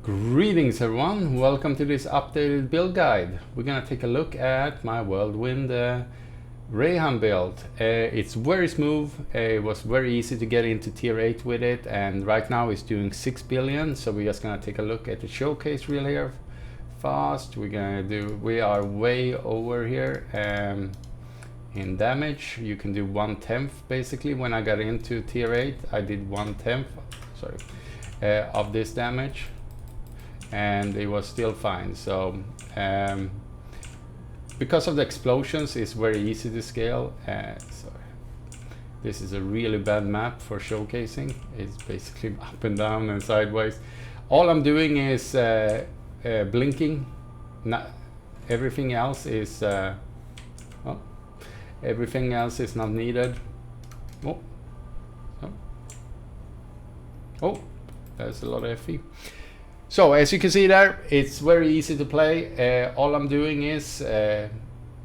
Greetings everyone, welcome to this updated build guide. We're gonna take a look at my Whirlwind Rehan build. It's very smooth, it was very easy to get into tier 8 with it, and right now it's doing 6 billion, so we're just gonna take a look at the showcase reel here fast. We are way over here in damage. You can do 1/10 basically. When I got into tier 8 I did 1/10 of this damage, and it was still fine. So because of the explosions, it's very easy to scale. This is a really bad map for showcasing. It's basically up and down and sideways. All I'm doing is blinking. Everything else is everything else is not needed. Oh, there's a lot of FE. So as you can see there, it's very easy to play. All I'm doing is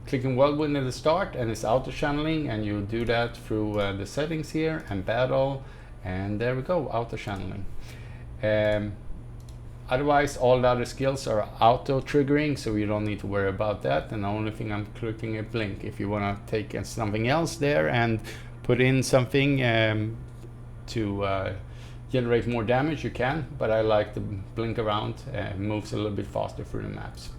clicking Whirlwind at the start, and it's auto channeling, and you do that through the settings here and battle, and there we go, auto channeling. Otherwise all the other skills are auto triggering, so you don't need to worry about that, and the only thing I'm clicking is blink. If you want to take something else there and put in something to generate more damage, you can, but I like to blink around and moves a little bit faster through the maps.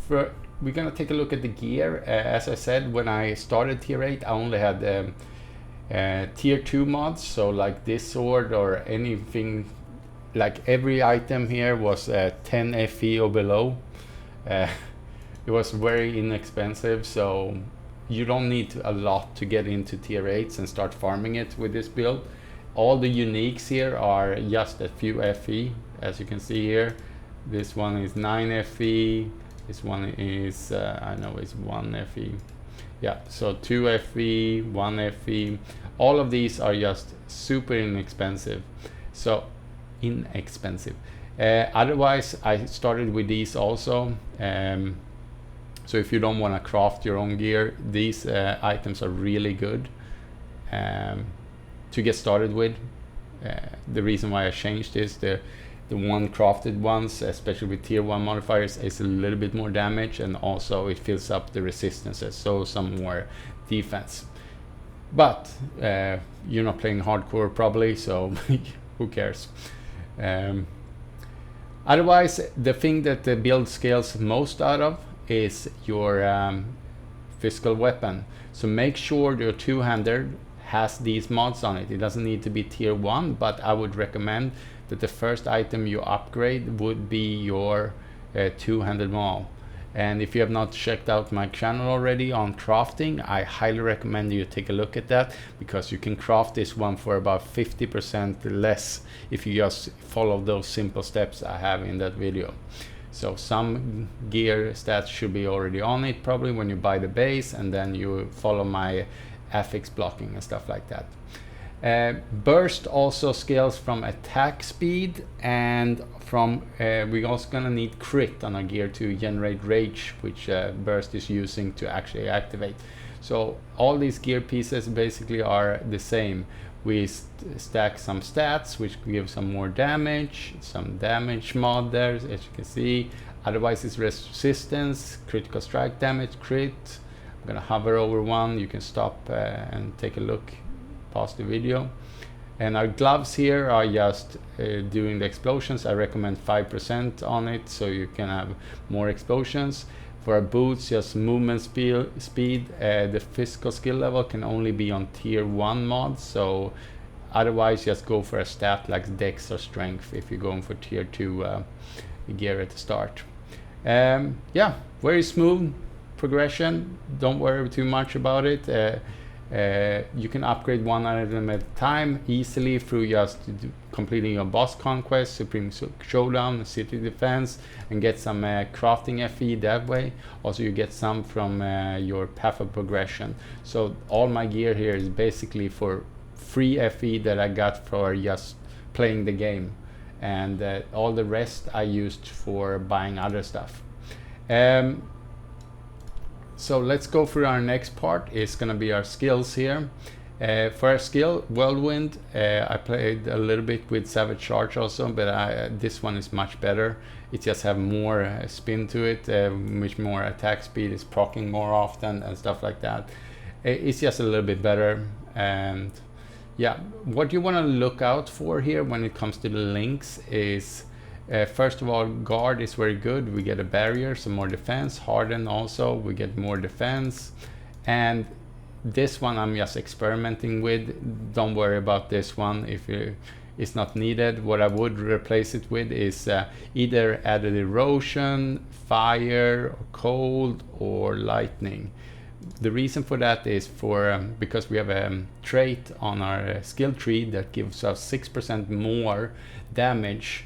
We're gonna take a look at the gear. As I said, when I started tier 8 I only had tier 2 mods, so like this sword or anything, like every item here was 10 FE or below. It was very inexpensive, so you don't need a lot to get into tier 8s and start farming it with this build. All the uniques here are just a few FE, as you can see here. This one is 9 FE, this one is, I know it's 1 FE. Yeah, so 2 FE, 1 FE. All of these are just super inexpensive. So, inexpensive. Otherwise, I started with these also. So if you don't want to craft your own gear, these items are really good to get started with. The reason why I changed is the one crafted ones, especially with tier 1 modifiers, is a little bit more damage, and also it fills up the resistances, so some more defense. But you're not playing hardcore probably, so who cares. Otherwise, the thing that the build scales most out of is your physical weapon. So make sure your two-hander has these mods on it. It doesn't need to be tier 1, but I would recommend that the first item you upgrade would be your two-handed maul. And if you have not checked out my channel already on crafting, I highly recommend you take a look at that, because you can craft this one for about 50% less if you just follow those simple steps I have in that video. So some gear stats should be already on it probably when you buy the base, and then you follow my affix blocking and stuff like that. Burst also scales from attack speed, and from we're also gonna need crit on our gear to generate rage, which burst is using to actually activate. So all these gear pieces basically are the same. We stack some stats which give some more damage, some damage mod there, as you can see. Otherwise it's resistance, critical strike damage, crit. I'm gonna hover over one, you can stop and take a look, pause the video. And our gloves here are just doing the explosions. I recommend 5% on it, so you can have more explosions. For our boots, just movement speed. The physical skill level can only be on tier 1 mods, so otherwise just go for a stat like dex or strength if you're going for tier 2 gear at the start. Yeah, very smooth progression. Don't worry too much about it. You can upgrade one item at a time easily through just completing your boss conquest, Supreme Showdown, City Defense, and get some crafting FE that way. Also you get some from your path of progression. So all my gear here is basically for free FE that I got for just playing the game, and all the rest I used for buying other stuff. So let's go through our next part. It's gonna be our skills here. For a skill, Whirlwind, I played a little bit with Savage Charge also, but this one is much better. It just have more spin to it, much more attack speed, is proccing more often and stuff like that. It's just a little bit better. And yeah, what you want to look out for here when it comes to the links is, first of all, guard is very good. We get a barrier, some more defense. Harden also, we get more defense. And this one I'm just experimenting with. Don't worry about this one if it's not needed. What I would replace it with is either added erosion, fire, or cold, or lightning. The reason for that is because we have a trait on our skill tree that gives us 6% more damage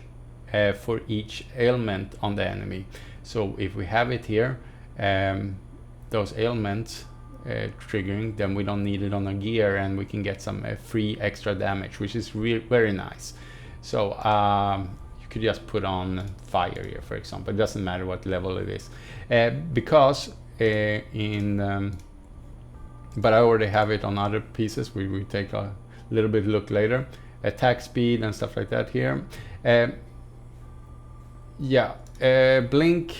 for each ailment on the enemy. So if we have it here, those ailments triggering, then we don't need it on our gear, and we can get some free extra damage, which is very nice. So you could just put on fire here, for example. It doesn't matter what level it is, because but I already have it on other pieces. We take a little bit look later. Attack speed and stuff like that here. Blink,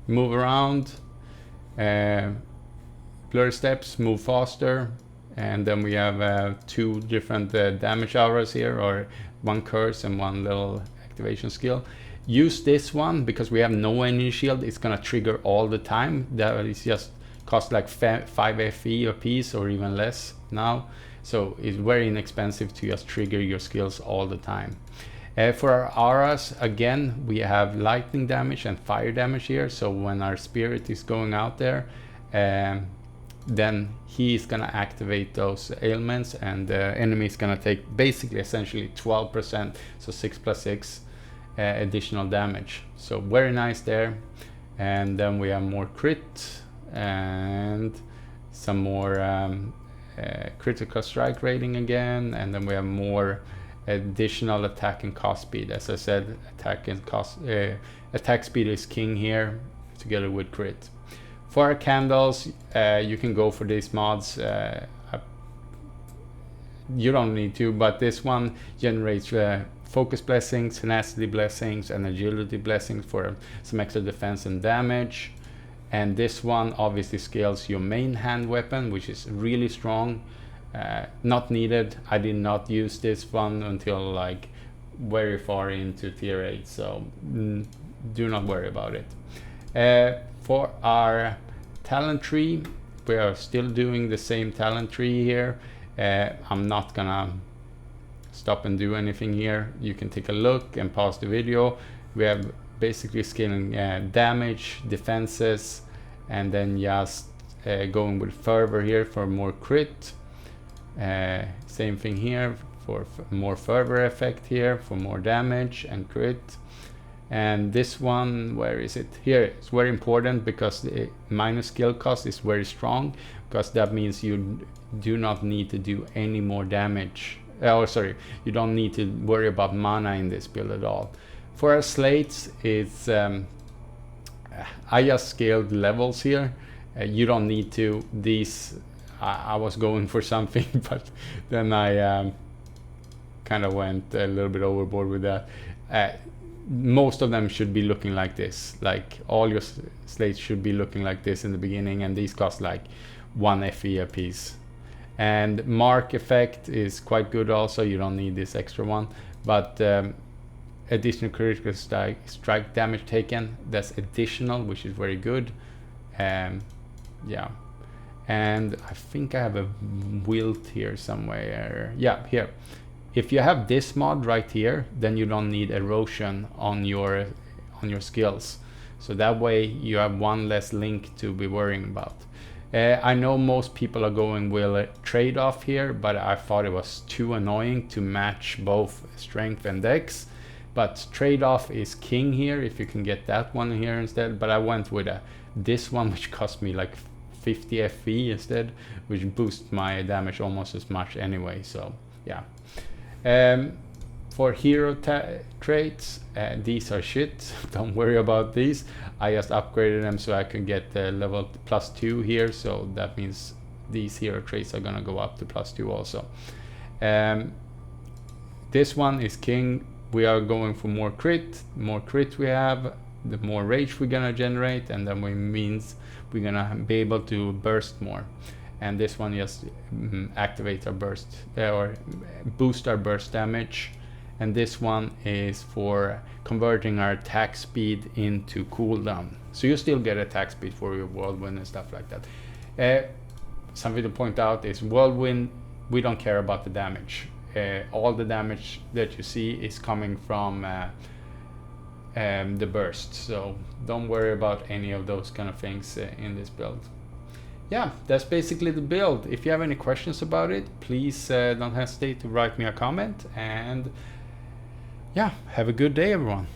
move around, blur steps, move faster, and then we have 2 different damage auras here, or 1 curse and 1 little activation skill. Use this one because we have no energy shield. It's gonna trigger all the time. That is just cost like 5 FE a piece or even less now, so it's very inexpensive to just trigger your skills all the time. For our auras, again, we have lightning damage and fire damage here, so when our spirit is going out there, then he is gonna activate those ailments, and the enemy is gonna take basically essentially 12%, so 6 plus 6 additional damage. So very nice there. And then we have more crit and some more critical strike rating again, and then we have more additional attack and cost speed. As I said, attack speed is king here together with crit. For our candles, you can go for these mods. You don't need to, but this one generates focus blessings, tenacity blessings, and agility blessings for some extra defense and damage. And this one obviously scales your main hand weapon, which is really strong. Not needed. I did not use this one until like very far into tier 8, so do not worry about it. For our talent tree, we are still doing the same talent tree here. I'm not gonna stop and do anything here. You can take a look and pause the video. We have basically scaling damage, defenses, and then just going with fervor here for more crit. Same thing here for more fervor effect here for more damage and crit. And this one, where is it? Here, it's very important because the minus skill cost is very strong, because that means you do not need to do any more damage. You don't need to worry about mana in this build at all. For our slates, it's I just scaled levels here. You don't need to. These I was going for something, but then I kind of went a little bit overboard with that. Most of them should be looking like this. Like all your slates should be looking like this in the beginning, and these cost like 1 FE a piece. And mark effect is quite good also. You don't need this extra one, but additional critical strike damage taken, that's additional, which is very good. Yeah, and I think I have a wilt here somewhere. Yeah, here. If you have this mod right here, then you don't need erosion on your skills. So that way you have one less link to be worrying about. I know most people are going with a trade-off here, but I thought it was too annoying to match both strength and dex. But trade-off is king here if you can get that one here instead. But I went with this one, which cost me like 50 FE instead, which boosts my damage almost as much anyway. So yeah. For hero traits, these are shit. Don't worry about these. I just upgraded them so I can get the level +2 here, so that means these hero traits are gonna go up to +2 also. This one is king. We are going for more crit. More crit we have, the more rage we're gonna generate, and then we means we're gonna be able to burst more. And this one just activate our burst or boost our burst damage. And this one is for converting our attack speed into cooldown. So you still get attack speed for your whirlwind and stuff like that. Something to point out is whirlwind, we don't care about the damage. All the damage that you see is coming from the burst. So don't worry about any of those kind of things in this build. Yeah, that's basically the build. If you have any questions about it, please don't hesitate to write me a comment. And yeah, have a good day, everyone.